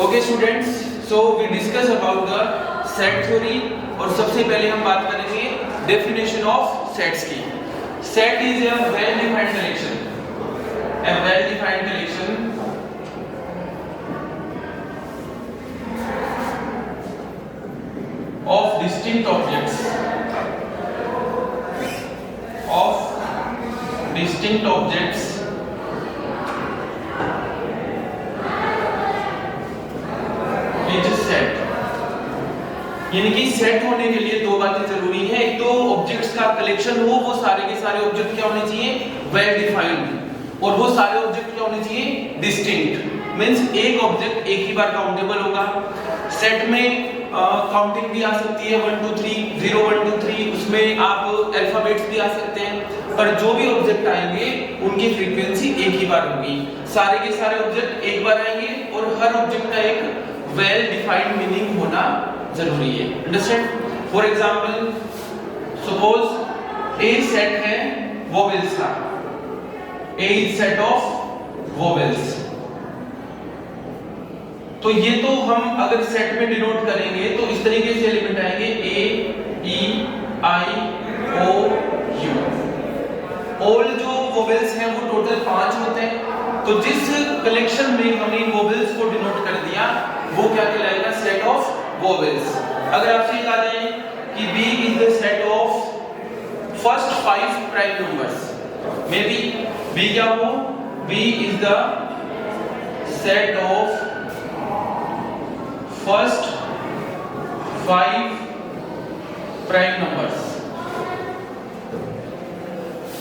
Okay students, so we discuss about the set theory और सबसे पहले हम बात करेंगे डेफिनेशन ऑफ सेट्स की। Set is a well defined collection of distinct objects which is set। यानी कि सेट होने के लिए दो बातें जरूरी है। एक तो ऑब्जेक्ट्स का कलेक्शन हो, वो सारे के सारे ऑब्जेक्ट क्या होने चाहिए, वेल डिफाइंड, और वो सारे ऑब्जेक्ट क्या होने चाहिए, डिस्टिंक्ट। मींस एक ऑब्जेक्ट एक ही बार काउंटेबल होगा। सेट में काउंटिंग भी आ सकती है 1 2 3 0 1 2 3, उसमें आप अल्फाबेट्स भी आ सकते हैं, पर जो भी ऑब्जेक्ट आएंगे उनकी फ्रीक्वेंसी एक ही बार होगी। सारे के सारे ऑब्जेक्ट एक बार आएंगे और हर ऑब्जेक्ट का एक वेल डिफाइंड मीनिंग होना जरूरी है। Understand? For example, suppose A set है वोवेल्स का, ए इज सेट ऑफ वोवेल्स। तो ये तो हम अगर सेट में डिनोट करेंगे तो इस तरीके से एलिमेंट आएंगे ए ई आई ओ यू। ऑल जो वोवेल्स हैं वो टोटल 5 होते हैं। तो जिस कलेक्शन में हमने इन वोवेल्स को डिनोट कर दिया वो क्या कहलाएगा, सेट ऑफ वोवेल्स। अगर आपसे कहा जाए कि B is the set of first 5 prime numbers, may be B क्या हो, B is the set of first 5 prime numbers.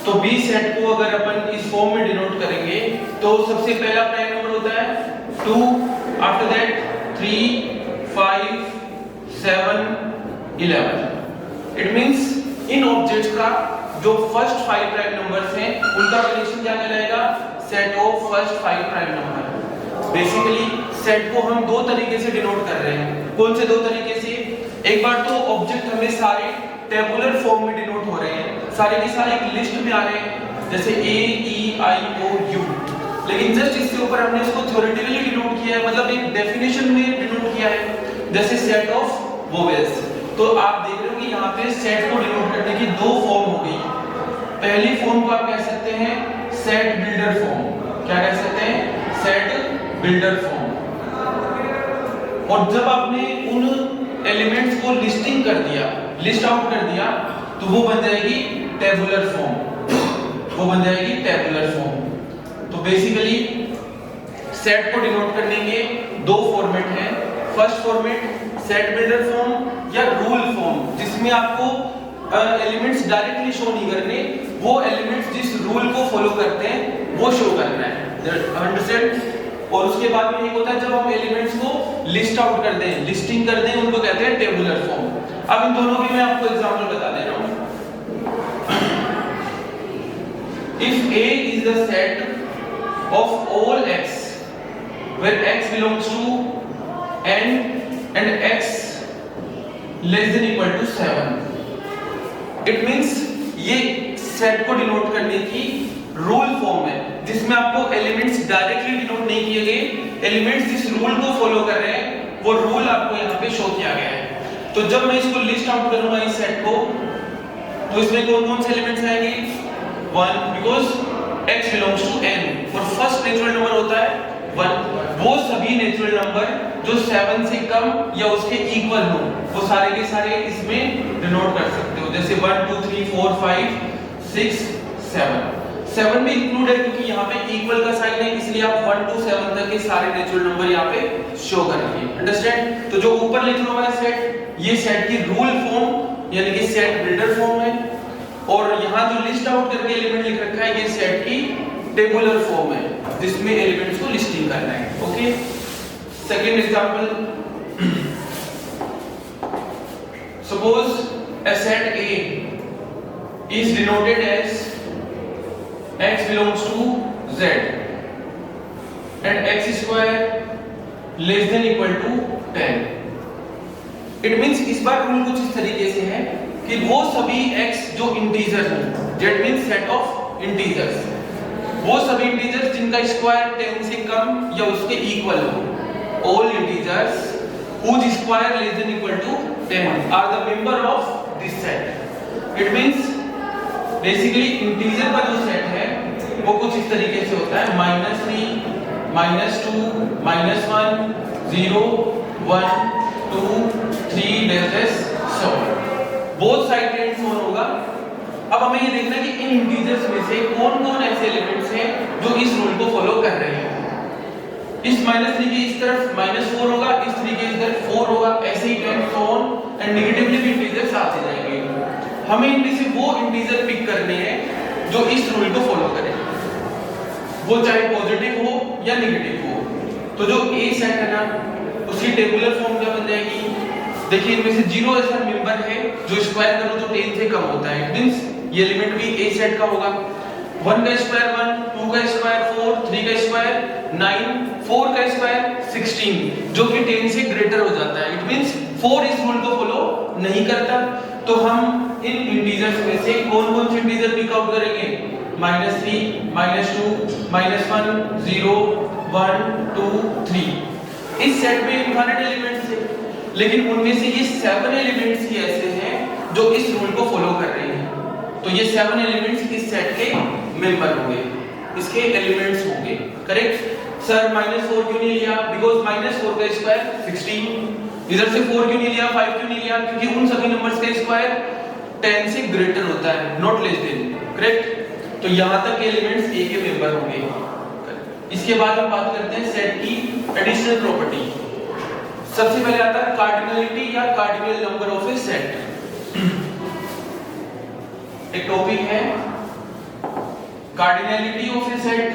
तो B सेट को अगर अपन इस फॉर्म में डिनोट करेंगे तो सबसे पहला प्राइम नंबर होता है 2, after that 3 5 7 11। It means in objects का जो फर्स्ट 5 प्राइम नंबर्स हैं उनका कलेक्शन क्या कहलाएगा, set of first 5 prime number. Basically set को हम दो तरीके से डिनोट कर रहे हैं। कौन से दो तरीके से? एक बार तो ऑब्जेक्ट हमें सारे टेबुलर फॉर्म में डिनोट हो रहे हैं, सारे के सारे एक लिस्ट में आ रहे हैं, जैसे ए ई आई ओ यू। लेकिन जस्ट इसके ऊपर हमने इसको थ्योरेटिकली डिनोट किया है, मतलब एक डेफिनेशन में डिनोट किया है, जैसे सेट ऑफ वोवेल्स। तो आप देख रहे हो कि यहाँ पे सेट को डिनोट करने की दो फॉर्म हो गई। पहली फॉर्म को आप कह सकते हैं सेट बिल्डर फॉर्म। क्या कह सकते हैं? Set builder form. और जब आपने उन एलिमेंट्स को लिस्टिंग कर दिया, लिस्ट आउट कर दिया, तो वो बन जाएगी टेबुलर फॉर्म। वो बन जाएगी टेबुलर फॉर्म। तो बेसिकली सेट को डिनोट करने के दो फॉर्मेट हैं। First format set builder form या रूल फॉर्म, जिसमें आपको एलिमेंट्स डायरेक्टली शो नहीं करने, वो एलिमेंट्स जिस रूल को फॉलो करते हैं वो शो करना है। अंडरस्टैंड? और उसके बाद में एक होता है जब हम एलिमेंट्स को लिस्ट आउट कर दें, लिस्टिंग कर दें, उनको कहते हैं टेबुलर फॉर्म। अब इन दोनों की मैं आपको एग्जांपल बता दे रहा हूं। If A is the set of all x where x belongs to n and x less than equal to 7, it means ये सेट को डिनोट करने की रूल फॉर्म है, जिसमें आपको एलिमेंट्स डायरेक्टली डिनोट नहीं किए गए, एलिमेंट्स जिस रूल को फॉलो कर रहे हैं वो रूल आपको यहाँ पे शो किया गया है। तो जब मैं इसको लिस्ट आउट करूंगा इस सेट को, तो इसमें कौन कौन से एलिमेंट्स आएंगे? 1, because x belongs to n, और फर्स्ट नेचुरल नंबर होता है 1। वो सभी नेचुरल नंबर जो 7 से कम या उसके इक्वल हो वो सारे के सारे इसमें डिनोट कर सकते हो, जैसे 1 2 3 4 5 6 7। 7 भी इंक्लूड है क्योंकि यहाँ पे इक्वल का साइन है, इसलिए आप 1 to 7 तक के सारे नेचुरल नंबर यहाँ पे शो करेंगे। अंडरस्टैंड? तो जो ऊपर लिखा हुआ है सेट, ये सेट की रूल फॉर्म यानी कि सेट बिल्डर फॉर्म है, और यहाँ जो लिस्ट आउट करके एलिमेंट लिख रखा है ये सेट की टेबुलर फॉर्म है, जिसमें एलिमेंट्स को लिस्टिंग करना है। Okay, second example, suppose a set A is denoted as x belongs to z and x square less than equal to 10। It means इस बार रूल कुछ इस तरीके से है कि वो सभी x जो इंटीजर हैं, z means set of integers, वो सभी इंटीजर्स जिनका स्क्वायर 10 से कम या उसके इक्वल हो, all integers whose square less than equal to 10 are the member of this set। It means basically integer का जो सेट है वो कुछ इस तरीके से होता है -3 -2 -1 0 1 2 3 dash so both side tens one होगा। अब हमें ये देखना है कि इन इंटीजर्स में से कौन-कौन ऐसे एलिमेंट्स हैं जो इस रूल को फॉलो कर रहे हैं। इस -3 के इस तरफ -4 होगा, इस 3 के इस तरफ 4 होगा, ऐसे ही टेंस ऑन एंड नेगेटिवली भी इंटीजर्स आते जाएंगे। हमें इनमें से वो इंटीजर पिक करने हैं जो इस रूल को फॉलो करें, वो चाहे पॉजिटिव हो या नेगेटिव हो। तो जो a सेट है ना उसकी टेबुलर फॉर्म क्या बन जाएगी, देखिए इनमें से 0 ऐसा मेंबर है जो स्क्वायर करो तो 10 से कम होता है। इट मींस ये एलिमेंट भी a सेट का होगा। 1 का स्क्वायर 1, 2 का स्क्वायर 4, 3 का स्क्वायर 9, 4 का स्क्वायर 16 जो कि 10 से ग्रेटर हो जाता है। इट मींस 4 इस रूल को फॉलो नहीं करता। तो हम इन इंटीजर्स में से कौन-कौन से इंटीजर पिक आउट करेंगे, -3 -2 -1 0 1 2 3। इस सेट में इनफाइनाइट एलिमेंट्स हैं, लेकिन उनमें से ये 7 एलिमेंट्स ही ऐसे हैं जो इस रूल को फॉलो कर रहे हैं। तो ये 7 एलिमेंट्स इस सेट के मेंबर होंगे, इसके एलिमेंट्स होंगे। करेक्ट सर, -4 क्यों नहीं लिया, बिकॉज़ -4 का स्क्वायर 16। इधर से 4 क्यों नहीं लिया, 5 क्यों नहीं लिया, क्योंकि उन सभी नंबर्स का स्क्वायर 10 से ग्रेटर होता है, नॉट लेस देन। करेक्ट, तो यहां तक के एलिमेंट्स a के मेंबर होंगे। इसके बाद हम बात करते हैं सेट की एडिशनल प्रॉपर्टी। सबसे पहले आता है कार्डिनलिटी या cardinal number of a set. एक टॉपिक है कार्डिनलिटी ऑफ ए सेट,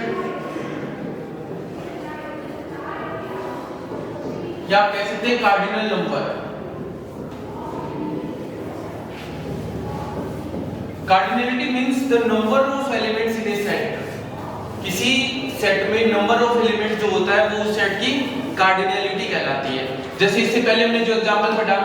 या कह सकते हैं cardinal number. Cardinality means the number of elements in A set. किसी सेट में नंबर ऑफ एलिमेंट्स जो होता है वो उस सेट की कार्डिनलिटी कहलाती है। जैसे इससे पहले हमने जो एग्जांपल पढ़ा,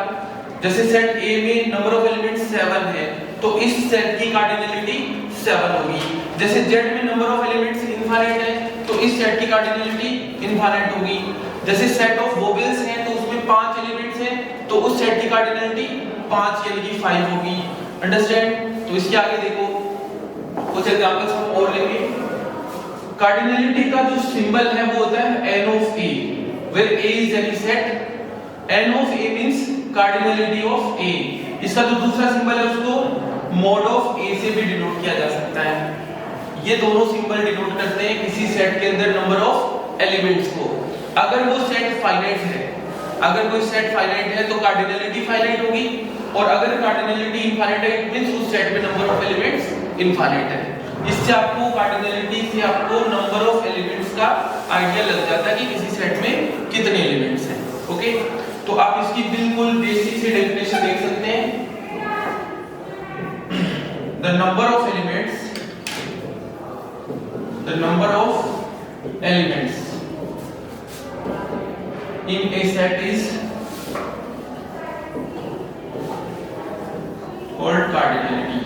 जैसे सेट A में नंबर ऑफ एलिमेंट्स 7 है तो इस सेट की कार्डिनलिटी 7 होगी। जैसे Z में नंबर ऑफ एलिमेंट्स इनफाइनाइट है तो इस सेट की कार्डिनलिटी इनफाइनाइट होगी। जैसे सेट ऑफ वोवेल्स हैं तो उसमें 5 एलिमेंट्स हैं तो उस सेट की कार्डिनलिटी 5 यानी कि 5 होगी। अंडरस्टैंड? तो इसके आगे देखो कुछ एग्जांपल्स हम और लेंगे। कार्डिनलिटी का जो सिंबल है वो होता है n of a, where a is any set, n of a means cardinality of a। इसका जो दूसरा सिंबल है उसको मॉड ऑफ a से भी डिनोट किया जा सकता है। ये दोनों सिंबल डिनोट करते हैं किसी सेट के अंदर नंबर ऑफ एलिमेंट्स को। अगर वो सेट फाइनाइट है, अगर कोई सेट फाइनाइट है तो कार्डिनलिटी फाइनाइट होगी, और अगर कार्डिनलिटी इनफाइनाइट है इट मींस उस सेट में नंबर ऑफ एलिमेंट्स इनफाइनाइट है। इससे आपको कार्डिनलिटी से आपको नंबर ऑफ एलिमेंट्स का आइडिया लग जाता है कि किसी सेट में कितने एलिमेंट्स हैं। ओके, तो आप इसकी बिल्कुल बेसिक से डेफिनेशन देख सकते हैं। The number of elements in a set is called cardinality.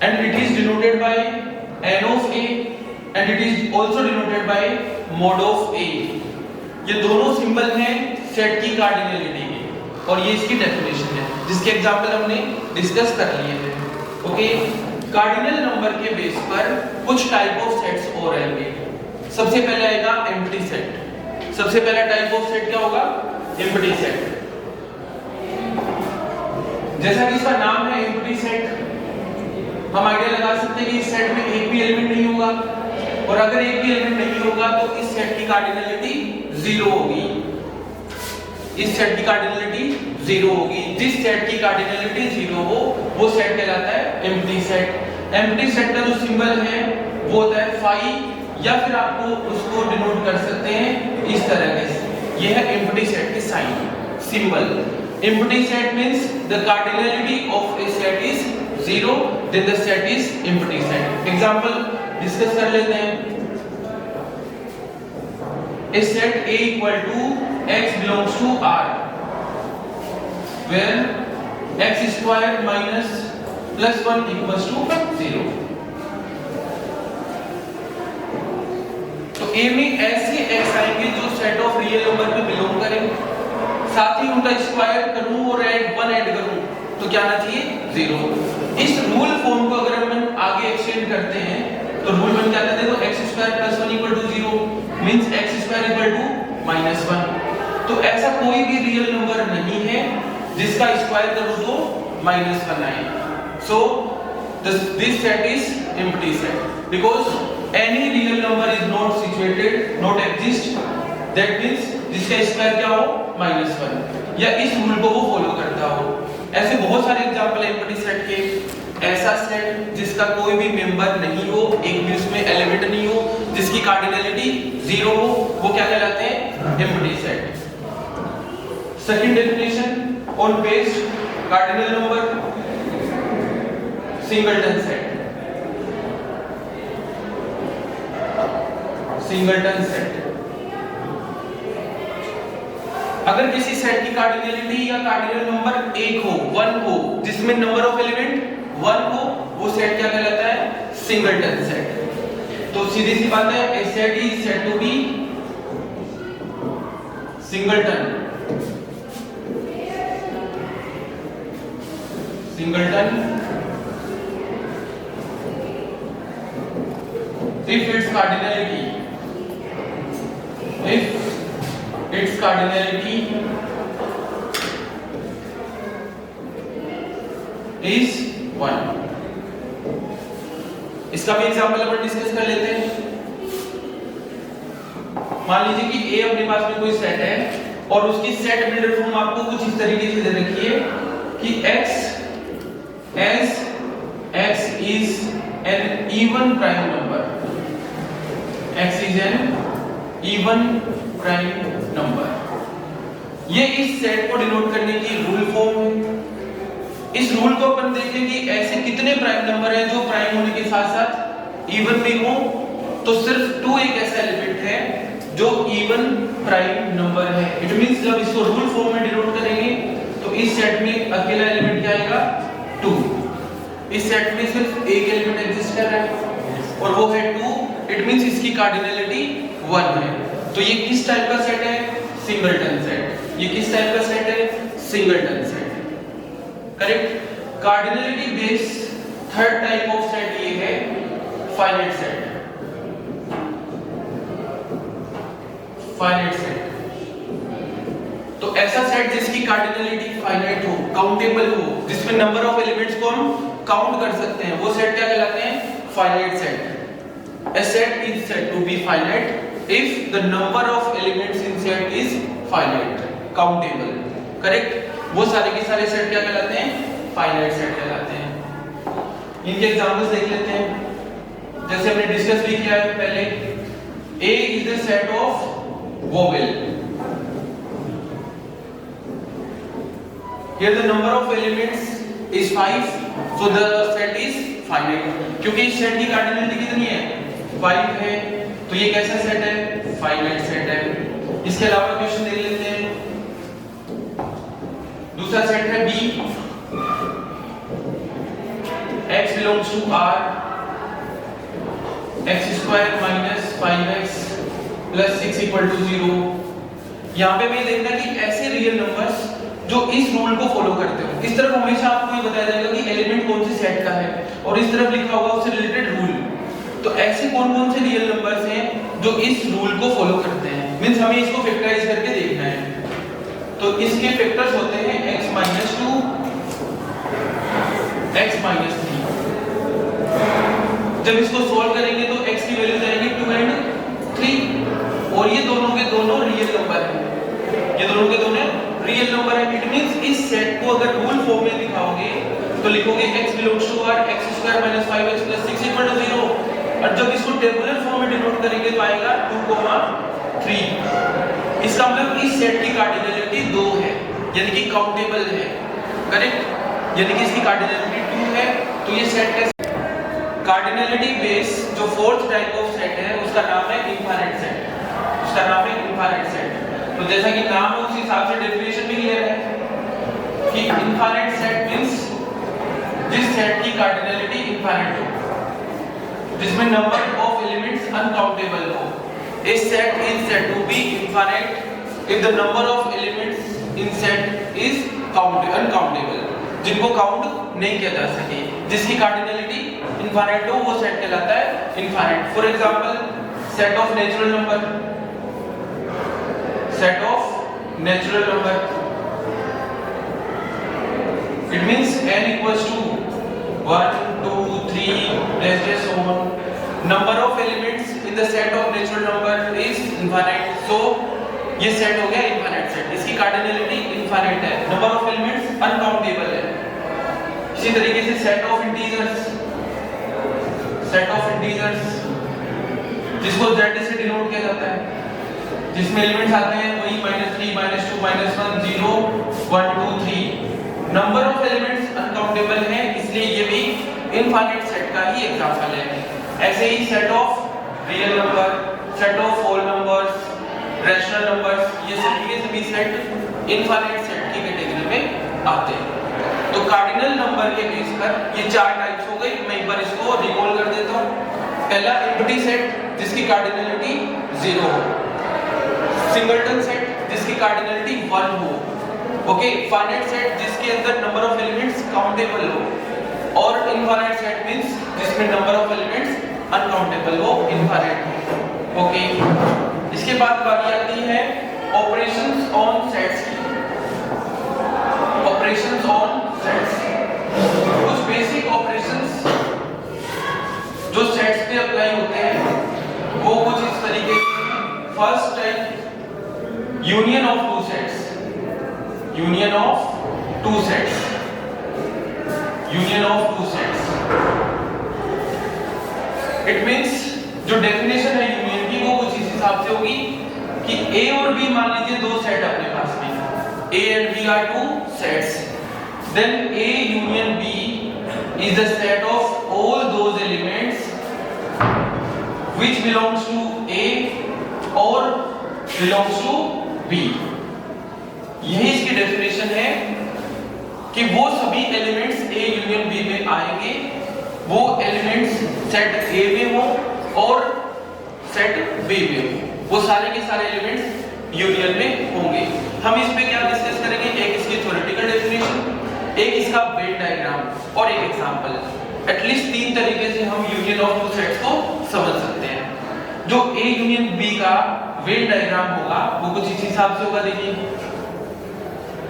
And it is denoted by n of a and it is also denoted by mod of a. ये दोनों सिंबल हैं सेट की cardinality के और ये इसकी डेफिनेशन है जिसके एग्जांपल हमने डिस्कस कर लिए हैं। ओके, कार्डिनल नंबर के बेस पर कुछ टाइप ऑफ सेट्स और आएंगे। सबसे पहले आएगा एम्प्टी सेट। सबसे पहला टाइप ऑफ सेट क्या होगा? Empty set. जैसा कि इसका नाम है एम्प्टी सेट, हम आइडिया लगा सकते हैं कि इस सेट में एक भी एलिमेंट नहीं होगा, और अगर एक भी एलिमेंट नहीं होगा तो इस सेट की कार्डिनलिटी 0 होगी। इस सेट की कार्डिनलिटी 0 होगी। जिस सेट की कार्डिनलिटी 0 हो वो सेट कहलाता है एम्प्टी सेट। एम्प्टी सेट का जो सिंबल है वो होता है फाई, या फिर आपको उसको डिनोट कर सकते हैं इस तरह से। ये है एम्प्टी सेट के sign symbol. Empty set means the cardinality of a set is 0, then the set is empty set. Example discuss कर लेते हैं। A set A equal to x belongs to R, where x square minus plus 1 equals to 0। तो A में ऐसे x आएंगे जो set of real number में belong करेंगे, साथ ही उनका स्क्वायर करूं और ऐड 1 ऐड करूं तो क्या आना चाहिए 0। इस रूल फॉर्म को अगर हम आगे एक्सटेंड करते हैं तो रूल बन जाता है, देखो x square plus 1 equal to 0 means x square equal to minus 1। तो ऐसा कोई भी रियल नंबर नहीं है जिसका स्क्वायर करूं तो माइनस 1 आए। So this set is empty set because any real number is not situated, not exist, that means जिसका स्क्वायर क्या हो माइनस 1 या इस रूल को वो फॉलो करता हो। ऐसे बहुत सारे एग्जांपल है एम्प्टी सेट के। ऐसा सेट जिसका कोई भी मेंबर नहीं हो, एक भी उसमें एलिमेंट नहीं हो, जिसकी कार्डिनलिटी 0 हो, वो क्या कहलाते हैं empty set. Second definition on based cardinal number, singleton set. Singleton set अगर किसी सेट की कार्डिनलिटी या कार्डिनल नंबर 1 हो, 1 हो, जिसमें नंबर ऑफ एलिमेंट 1 हो, वो सेट क्या कहलाता है सिंगलटन सेट। तो सीधी सी बात है, a set is said to be singleton. Singleton if its cardinality is 1। इसका भी एग्जांपल अपन डिस्कस कर लेते हैं। मान लीजिए कि A अपने पास में कोई सेट है और उसकी सेट बिल्डर फॉर्म आपको कुछ इस तरीके से दे रखी है कि x is an even prime number, x is an even prime number। ये इस सेट को डिनोट करने की रूल फॉर्म है। इस रूल को अपन देखें कि ऐसे कितने प्राइम नंबर हैं जो प्राइम होने के साथ साथ इवन भी हो, तो सिर्फ 2 एक ऐसा एलिमेंट है जो इवन प्राइम नंबर है। इट मींस जब इसको रूल फॉर्म में डिनोट करेंगे तो इस सेट में अकेला एलिमेंट क्या आएगा 2। इस सेट में सिर्फ एक एलिमेंट एग्जिस्ट कर रहा है और वो है 2। इट मींस इसकी कार्डिनलिटी 1 है। तो ये किस टाइप का सेट है सिंगलटन सेट। ये किस टाइप का सेट है singleton set. Correct. Cardinality base third type of set ये है फाइनाइट सेट। फाइनाइट सेट तो ऐसा सेट जिसकी कार्डिनलिटी फाइनाइट हो, काउंटेबल हो, जिसमें नंबर ऑफ एलिमेंट्स को हम काउंट कर सकते हैं, वो सेट क्या कहलाते हैं finite set. A set is said to be finite if the number of elements in set is finite, countable। Correct. वो सारे के सारे सेट क्या कहलाते हैं फाइनाइट सेट कहलाते हैं। इनके एग्जांपल्स देख लेते हैं। जैसे हमने डिस्कस भी किया है पहले, A is the set of vowel। Here the number of elements is 5, so the set is finite। क्योंकि इस सेट की कार्डिनलिटी कितनी है 5 है, तो ये कैसा सेट है फाइनाइट सेट है। इसके अलावा क्वेश्चन देख लेते हैं। दूसरा सेट है B, x belongs to R, x square minus 5x plus 6 equal to 0। यहाँ पे भी देखना कि ऐसे रियल नंबर्स जो इस रूल को फॉलो करते हो। इस तरफ हमेशा आपको ये बताया जाएगा कि एलिमेंट कौन से सेट का है और इस तरफ लिखा होगा उससे रिलेटेड रूल। तो ऐसे कौन-कौन से रियल नंबर्स हैं जो इस रूल को फॉलो करते हैं, मींस हमें इसको फैक्टराइज करके देखना है। तो इसके फैक्टर्स होते हैं x - 2, x - 3। जब इसको सॉल्व करेंगे तो x की वैल्यू जाएगी 2 और 3 और ये दोनों के दोनों रियल नंबर हैं। ये दोनों के दोनों रियल नंबर है। इट मींस इस सेट को अगर रूल फॉर्म में दिखाओगे तो लिखोगे x belongs to R, x square minus 5x plus 6 equal to 0। और जब इसको टेबुलर फॉर्म में डिनोट करेंगे तो आएगा 2,3। इसका मतलब इस सेट की कार्डिनलिटी 2 है, यानी कि काउंटेबल है। करेक्ट। यानी कि इसकी कार्डिनलिटी 2 है। तो ये सेट कैसे कार्डिनलिटी बेस जो फोर्थ टाइप ऑफ सेट है उसका नाम है इनफाइनाइट सेट। उसका नाम है इनफाइनाइट सेट। तो जैसा कि नाम है उस हिसाब से डेफिनेशन भी क्लियर है कि इनफाइनाइट सेट मींस जिस सेट की कार्डिनलिटी इनफाइनाइट हो, जिसमें नंबर ऑफ एलिमेंट्स अनकाउंटेबल हो। A set is said to be infinite if the number of elements in set is uncountable, जिनको काउंट नहीं किया जा सके, जिसकी कार्डिनलिटी इनफाइनाइट हो, वो सेट कहलाता है infinite. For example set of natural number, set of natural number, it means n equals to 1 2 3 let's so on. Number of elements in the set of natural number is infinite, so ये set हो गया infinite set, इसकी cardinality infinite है, number of elements uncountable है। इसी तरीके से set of integers, set of integers जिसको z से डिनोट किया जाता है, जिसमें एलिमेंट्स आते हैं वही -3 -2 -1 0 1 2 3। नंबर ऑफ एलिमेंट्स अनकाउंटेबल है, इसलिए ये भी इनफाइनाइट सेट का ही एग्जांपल है। ऐसे ही set of real number, set of whole numbers, rational numbers, ये सभी के सभी सेट इनफाइनाइट सेट की कैटेगरी में आते हैं। तो कार्डिनल नंबर के बेस पर ये चार टाइप्स हो गई। मैं एक बार इसको रिकॉल कर देता हूँ। पहला एम्प्टी सेट जिसकी कार्डिनलिटी 0 हो, सिंगलटन सेट जिसकी कार्डिनलिटी 1 हो, ओके, फाइनाइट सेट जिसके अंदर नंबर ऑफ एलिमेंट्स काउंटेबल हो, और इनफाइनाइट सेट मींस जिसमें नंबर ऑफ एलिमेंट्स अनकाउंटेबल हो, इनफाइनाइट हो, ओके। इसके बाद बारी आती है ऑपरेशंस ऑन सेट्स की। ऑपरेशंस ऑन सेट्स, कुछ बेसिक ऑपरेशंस जो सेट्स पे अप्लाई होते हैं वो कुछ इस तरीके के। First type union of two sets, union of two sets, union of two sets. It means जो डेफिनेशन है यूनियन की वो कुछ इस हिसाब से होगी कि ए और बी मान लीजिए दो सेट अपने पास में, A and B are two sets, then A union B is the set of all those elements which belongs to A or belongs to B। यही इसकी डेफिनेशन है कि वो सभी एलिमेंट्स A यूनियन B में आएंगे, वो एलिमेंट्स सेट A में हो और सेट B में हो, वो सारे के सारे एलिमेंट्स यूनियन में होंगे। हम इस पे क्या डिस्कस करेंगे, एक इसकी थ्योरेटिकल डेफिनेशन, एक इसका वेन डायग्राम और एक एग्जांपल। एटलीस्ट तीन तरीके से हम यूनियन ऑफ टू सेट्स को समझ सकते हैं। जो A यूनियन B का वेन डायग्राम होगा वो कुछ इस हिसाब से होगा। देखिए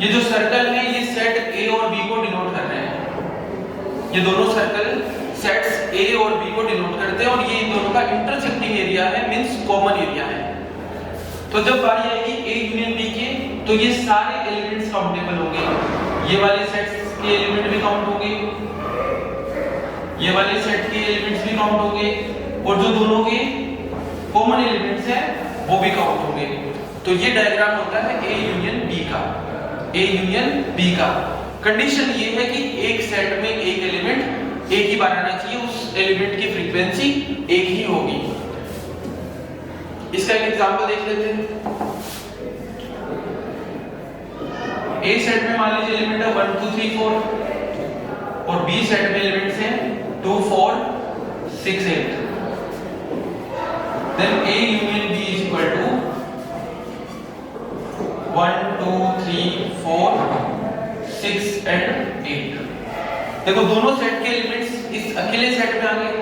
ये जो सर्कल है ये सेट A और B को डिनोट कर रहे हैं, ये दोनों सर्कल सेट्स A और B को डिनोट करते हैं, और ये इन दोनों का इंटरसेक्टिंग एरिया है, मींस कॉमन एरिया है। तो जब बारी आएगी A यूनियन B के, तो ये सारे एलिमेंट्स काउंटेबल होंगे, ये वाले सेट्स के एलिमेंट भी काउंट होंगे, ये वाले सेट के एलिमेंट्स भी काउंट होंगे, और जो दोनों के कॉमन एलिमेंट्स हैं वो भी काउंट होंगे। तो ये डायग्राम होता है A यूनियन B का, A यूनियन B का। कंडीशन ये है कि एक सेट में एक एलिमेंट एक ही बार आना चाहिए, उस एलिमेंट की फ्रीक्वेंसी एक ही होगी। इसका एक एग्जांपल देख लेते हैं। A सेट में मान लीजिए एलिमेंट है 1 2 3 4, और B सेट में एलिमेंट्स हैं 2 4 6 8। Then A union B is equal to 1 2 3 4 6 and 8। देखो दोनों सेट के एलिमेंट्स इस अकेले सेट में आ गए।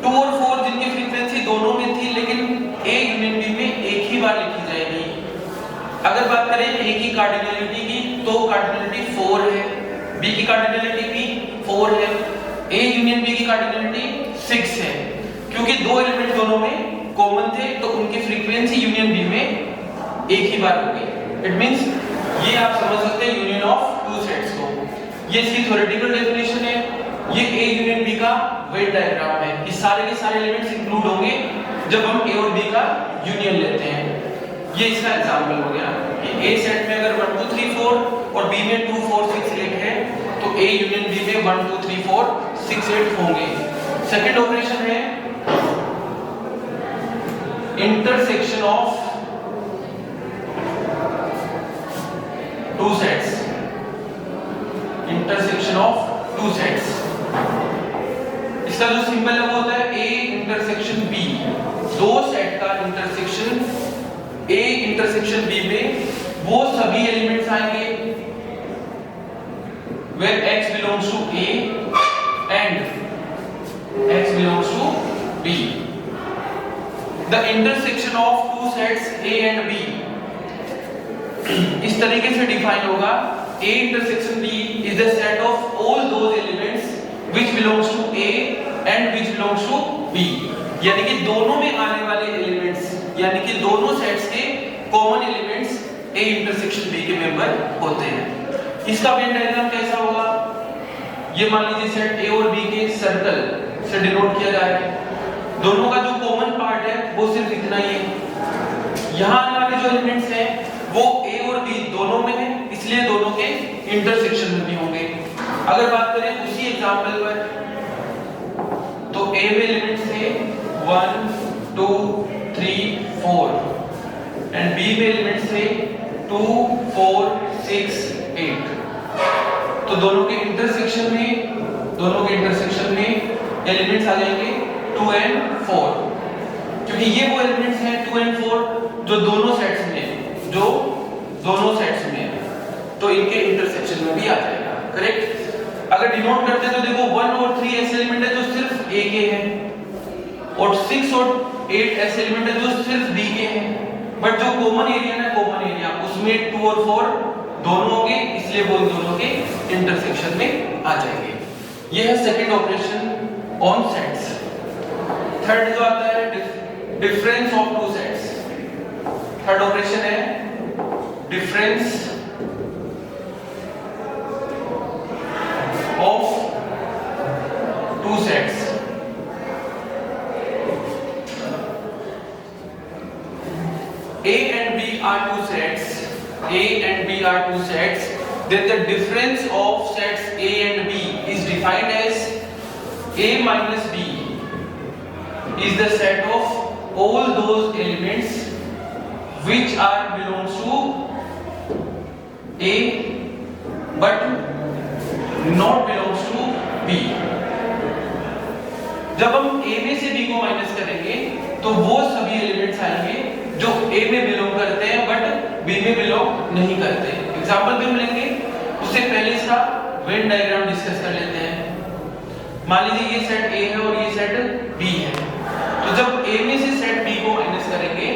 2 और 4 जिनकी फ्रीक्वेंसी दोनों में थी, लेकिन A यूनियन B में एक ही बार लिखी जाएगी। अगर बात करें A की कार्डिनलिटी की, तो कार्डिनलिटी 4 है, B की कार्डिनलिटी भी 4 है, A यूनियन B की कार्डिनलिटी 6 है। क्योंकि दो एलिमेंट दोनों में कॉमन थे, तो उनकी फ्रीक्वेंसी यूनियन B में एक ही बार होगी। इट मींस ये आप समझ सकते हैं यूनियन ऑफ टू सेट्स को। ये इसकी थ्योरेटिकल डेफिनेशन है, ये A यूनियन B का वेन डायग्राम है। ये सारे के सारे एलिमेंट्स इंक्लूड होंगे जब हम A और B का यूनियन लेते हैं। ये इसका एग्जांपल हो गया कि A सेट में अगर 1 2 3 4 और B में 2 4 6 8 है, तो A यूनियन B में 1 2 3 4 6 8 होंगे। सेकंड ऑपरेशन है intersection of two sets, intersection of two sets. इसका जो सिंबल है वो होता है A इंटरसेक्शन B। दो सेट का इंटरसेक्शन A इंटरसेक्शन B में वो सभी एलिमेंट्स आएंगे where x belongs to A and x belongs to B। The intersection of two sets A and B इस तरीके से डिफाइन होगा, A intersection B is the set of all those elements which belongs to A and which belongs to B। यानी कि दोनों में आने वाले एलिमेंट्स, यानी कि दोनों सेट्स के common elements A intersection B के मेंबर होते हैं। इसका वेन डायग्राम कैसा होगा? ये मान लीजिए सेट A और B के सर्कल से डिनोट किया जा रहा है। दोनों का जो कॉमन पार्ट है वो सिर्फ इतना ही है। यहाँ आने वाले जो एलिमेंट्स हैं वो A और B दोनों में है, इसलिए दोनों के इंटरसेक्शन में भी होंगे। अगर बात करें उसी एग्जांपल पर, तो A में एलिमेंट्स थे 1 2 3 4 एंड B में एलिमेंट्स थे 2 4 6 8। तो दोनों के इंटरसेक्शन में एलिमेंट्स आ जाएंगे 2 and 4, क्योंकि ये वो एलिमेंट्स हैं 2 and 4 जो दोनों सेट्स में तो इनके इंटरसेक्शन में भी आ जाएगा। करेक्ट। अगर डिनोट करते तो देखो 1 और 3 ऐसे एलिमेंट है जो सिर्फ A के हैं और 6 और 8 ऐसे एलिमेंट है जो सिर्फ B के हैं, बट जो कॉमन एरिया उसमें 2 और 4 दोनों होंगे, इसलिए वो इन दोनों के इंटरसेक्शन में आ जाएंगे। ये है second operation on sets. Third जो आता है difference of two sets. Third operation है difference of two sets। A and B are two sets, then the difference of sets A and B is defined as A minus B is the set of all those elements which are belongs to A but not belongs to B। जब हम A में से B को minus करेंगे तो वो सभी elements आएंगे जो A में बिलोंग करते हैं बट B में बिलोंग नहीं करते। एग्जांपल भी हम लेंगे, उससे पहले इसका वेन डायग्राम डिस्कस कर लेते हैं। मान लीजिए ये सेट A है और ये सेट B है, तो जब A में से सेट B को माइनस करेंगे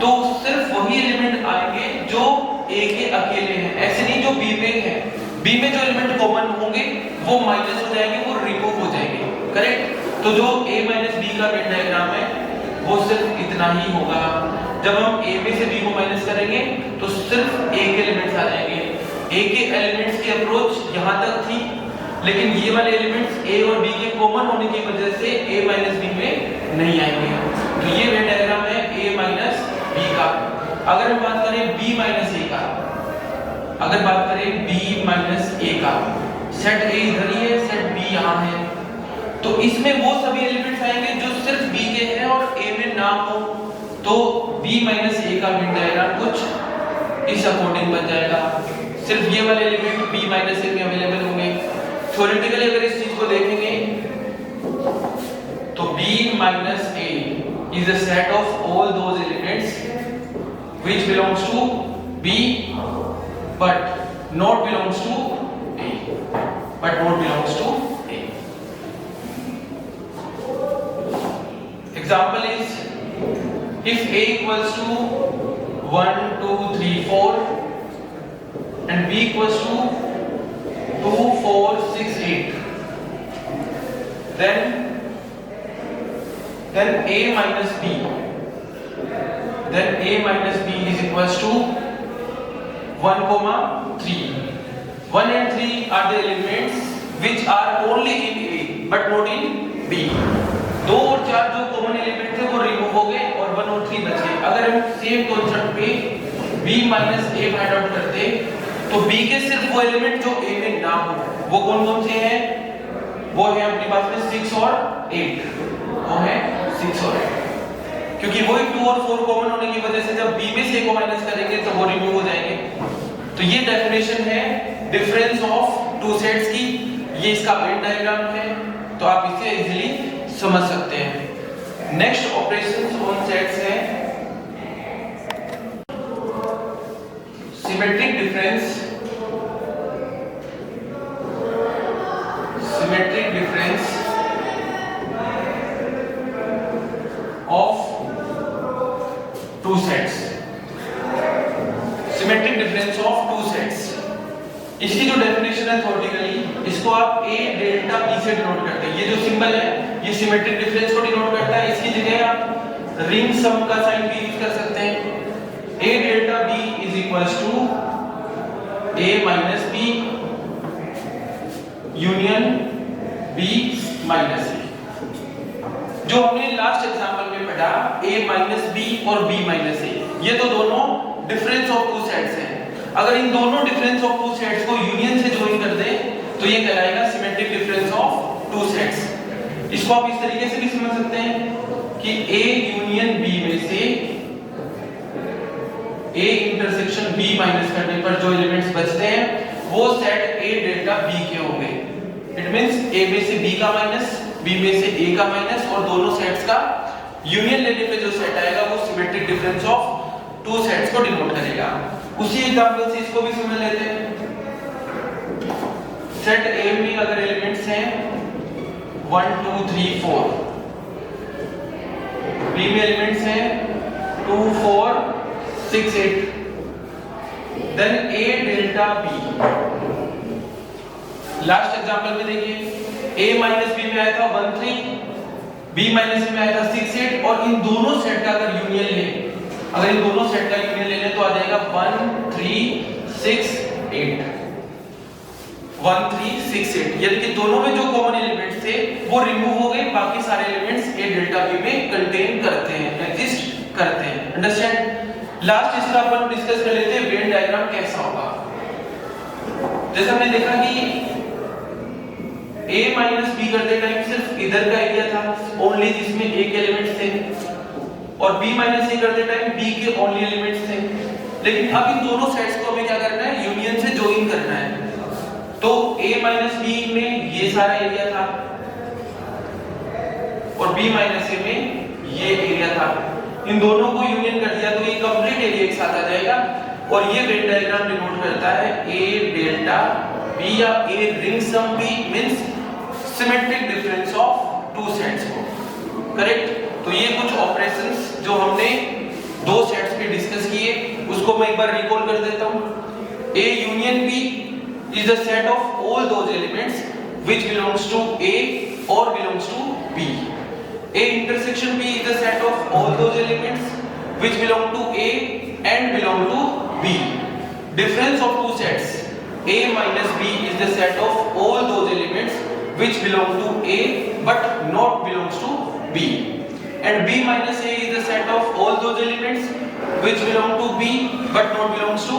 तो सिर्फ वही एलिमेंट आएंगे जो A के अकेले हैं, ऐसे नहीं जो B में है। B में जो एलिमेंट कॉमन होंगे वो माइनस हो जाएंगे, वो रिमूव हो जाएंगे। करेक्ट। तो जो A माइनस B का वेन डायग्राम है वो सिर्फ इतना ही होगा। जब हम A में से B को माइनस करेंगे तो सिर्फ A के एलिमेंट्स आ जाएंगे। A के एलिमेंट्स की अप्रोच यहाँ तक थी, लेकिन ये वाले एलिमेंट्स A और B के कॉमन होने की वजह से A माइनस B में नहीं आएंगे। तो ये वेन डायग्राम है A माइनस B का। अगर हम बात करें B माइनस A का, B माइनस A का, सेट A इधर ही है, सेट B यहाँ है, तो इसमें वो सभी एलिमेंट्स आएंगे जो सिर्फ B के हैं और A में ना हो, तो B माइनस A का वेन डायग्राम कुछ इस अकॉर्डिंग बन जाएगा। सिर्फ ये वाले एलिमेंट B माइनस A में अवेलेबल होंगे। थ्योरेटिकली अगर इस चीज को देखेंगे तो B minus A is the set of all those elements which belongs to B but not belongs to A, Example is, if A equals to 1 2 3 4 and B equals to 2 4 6 8, then A minus B is equals to 1 comma 3. 1 and 3 are the elements which are only in A but not in B. 2 और 4 जो common element थे वो remove हो गए और 1 और 3 बचे। अगर हम सेम कॉन्सेप्ट पे B minus A find out करते तो B के सिर्फ वो एलिमेंट जो A में ना हो वो कौन कौन से हैं? वो है अपने पास में 6 और 8, वो है 6 और 8, क्योंकि वही 2 और 4 कॉमन होने की वजह से जब B में से A को माइनस करेंगे तो वो रिमूव हो जाएंगे। तो ये डेफिनेशन है डिफरेंस ऑफ टू सेट्स की। ये इसका वेन डायग्राम है, तो आप इसे इजीली समझ सकते हैं। नेक्स्ट ऑपरेशंस ऑन सेट्स है symmetric difference of two sets. Symmetric difference of two sets, इसकी जो डेफिनेशन है थ्योरेटिकली, इसको आप a डेल्टा b से डिनोट करते हैं। ये जो सिंबल है ये सिमेट्रिक डिफरेंस को डिनोट करता है। इसकी जगह आप रिंग सम का साइन भी यूज कर सकते हैं। a delta b is equals to a minus b union b minus a। जो हमने लास्ट एग्जांपल में पढ़ा a माइनस b और b माइनस a, ये तो दोनों डिफरेंस ऑफ टू सेट्स हैं। अगर इन दोनों डिफरेंस ऑफ टू सेट्स को यूनियन से ज्वाइन कर दें तो ये कहलाएगा symmetric difference of two sets. इसको आप इस तरीके से भी समझ सकते हैं कि a यूनियन b में से a इंटरसेक्शन b माइनस करने पर जो एलिमेंट्स बचते हैं वो सेट a डेल्टा b के होंगे। इट मींस a में से b का माइनस, b में से a का माइनस, और दोनों सेट्स का यूनियन लेने पे जो सेट आएगा वो symmetric difference of two sets को डिनोट करेगा। उसी एग्जांपल से इसको भी समझ लेते हैं। सेट A में अगर एलिमेंट्स हैं 1 2 3 4, B में एलिमेंट्स हैं 2 4 6 8, then A delta B। Last example में देखिए A माइनस B में आया था 1 3, B माइनस में आया था 6 8, और इन दोनों सेट का अगर यूनियन लें, अगर इन दोनों सेट का यूनियन ले लें तो आ जाएगा 1 3 6 8, 1 3 6 8। यानी कि दोनों में जो कॉमन एलिमेंट्स थे वो रिमूव हो गए, बाकी सारे एलिमेंट्स a डेल्टा b में कंटेन करते हैं, एग्जिस्ट करते हैं। अंडरस्टैंड? लास्ट इसका अपन डिस्कस कर लेते हैं वेन डायग्राम कैसा होगा। जैसे हमने देखा कि a माइनस b करते टाइम सिर्फ इधर का एरिया था ओनली जिसमें a के एलिमेंट्स थे, और b माइनस a करते टाइम b के ओनली एलिमेंट्स थे। लेकिन अब इन दोनों सेट्स को हमें क्या करना है, यूनियन से ज्वाइन करना है। तो a माइनस b में ये सारा एरिया था और b माइनस a में ये एरिया था। इन दोनों को यूनियन कर दिया तो ये कंप्लीट एरिया एक साथ आ जाएगा, और ये वेन डायग्राम डिनोट करता है a डेल्टा b या a ring sum b means symmetric difference of two sets को। करेक्ट? तो ये कुछ ऑपरेशंस जो हमने दो सेट्स पे डिस्कस किए उसको मैं एक बार रिकॉल कर देता हूं। A union B is the set of all those elements which belongs to A or belongs to B. A intersection B is the set of all those elements which belong to A and belong to B. Difference of two sets A minus B is the set of all those elements which belong to A but not belongs to B. And B minus A is the set of all those elements which belong to B but not belongs to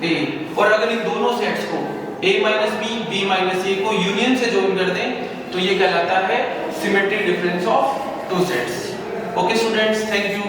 A. और अगर इन दोनों sets को A minus B, B minus A को union से join कर दें तो ये कहलाता है symmetric difference of two sets. Okay students, thank you.